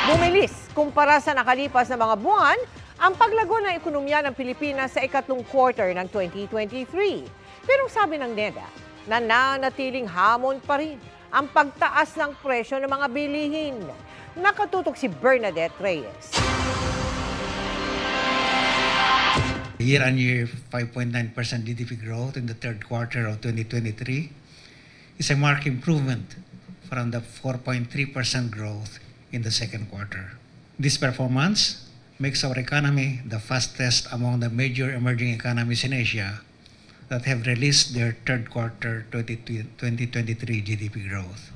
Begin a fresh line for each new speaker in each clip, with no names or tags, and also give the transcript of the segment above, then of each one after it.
Bumilis kumpara sa nakalipas na mga buwan ang paglago ng ekonomiya ng Pilipinas sa ikatlong quarter ng 2023. Pero sabi ng NEDA, nananatiling hamon pa rin ang pagtaas ng presyo ng mga bilihin. Nakatutok si Bernadette Reyes.
Year-on-year 5.9% GDP growth in the third quarter of 2023 is a marked improvement from the 4.3% growth in the second quarter. This performance makes our economy the fastest among the major emerging economies in Asia that have released their third quarter 2023 GDP growth.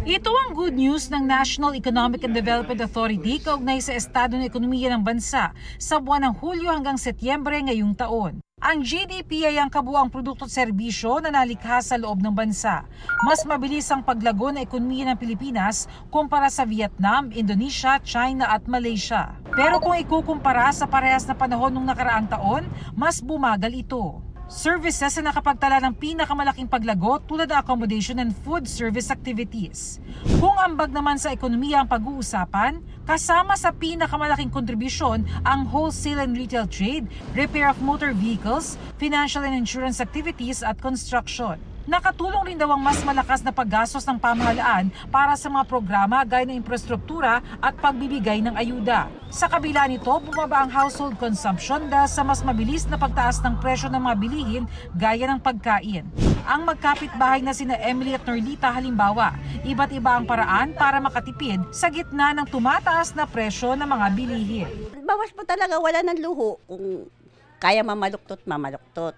Ito ang good news ng National Economic and Development Authority kaugnay sa estado ng ekonomiya ng bansa sa buwan ng Hulyo hanggang Setyembre ngayong taon. Ang GDP ay ang kabuuang produkto at serbisyo na nalikha sa loob ng bansa. Mas mabilis ang paglago ng ekonomiya ng Pilipinas kumpara sa Vietnam, Indonesia, China at Malaysia. Pero kung ikukumpara sa parehas na panahon ng nakaraang taon, mas bumagal ito. Services na nakapagtala ng pinakamalaking paglago tulad ng accommodation and food service activities. Kung ambag naman sa ekonomiya ang pag-uusapan, kasama sa pinakamalaking kontribusyon ang wholesale and retail trade, repair of motor vehicles, financial and insurance activities at construction. Nakatulong rin daw ang mas malakas na paggastos ng pamahalaan para sa mga programa gaya ng infrastruktura at pagbibigay ng ayuda. Sa kabila nito, bumaba ang household consumption dahil sa mas mabilis na pagtaas ng presyo ng mga bilihin gaya ng pagkain. Ang magkapitbahay na sina Emily at Norlita halimbawa, iba't iba ang paraan para makatipid sa gitna ng tumataas na presyo ng mga bilihin.
Bawas po talaga, wala ng luho. Kung kaya mamaluktot, mamaluktot.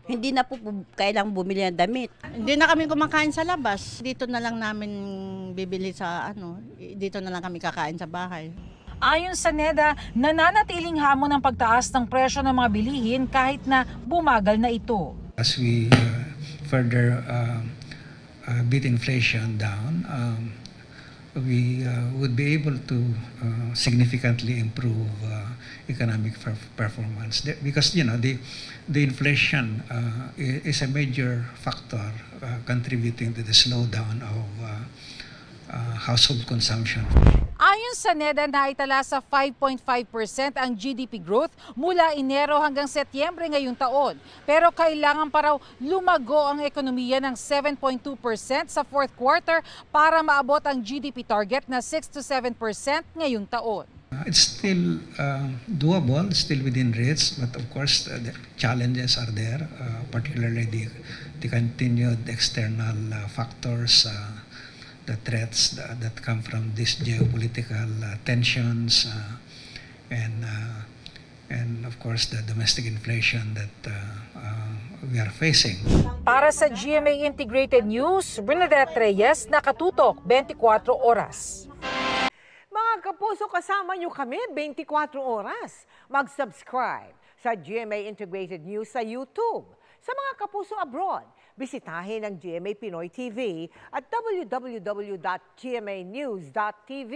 Hindi na po kailang bumili ng damit.
Hindi na kami kumakain sa labas. Dito na lang namin bibili dito na lang kami kakain sa bahay.
Ayon sa NEDA, nananatiling hamon ang pagtaas ng presyo ng mga bilihin kahit na bumagal na ito.
As we further beat inflation down, we would be able to significantly improve economic performance because the inflation is a major factor contributing to the slowdown of household consumption.
Ayon sa NEDA, naitala sa 5.5% ang GDP growth mula Enero hanggang Setyembre ngayong taon. Pero kailangan pa raw lumago ang ekonomiya ng 7.2% sa fourth quarter para maabot ang GDP target na 6 to 7% ngayong taon.
It's still doable, still within reach, but of course the challenges are there, particularly the continued external factors, the threats that come from these geopolitical tensions, and of course the domestic inflation that we are facing.
Para sa GMA Integrated News, Bernadette Reyes, nakatutok 24 oras.
Mga kapuso, kasama nyo kami 24 oras. Mag-subscribe sa GMA Integrated News sa YouTube. Sa mga kapuso abroad, bisitahin ang GMA Pinoy TV at www.gmanews.tv.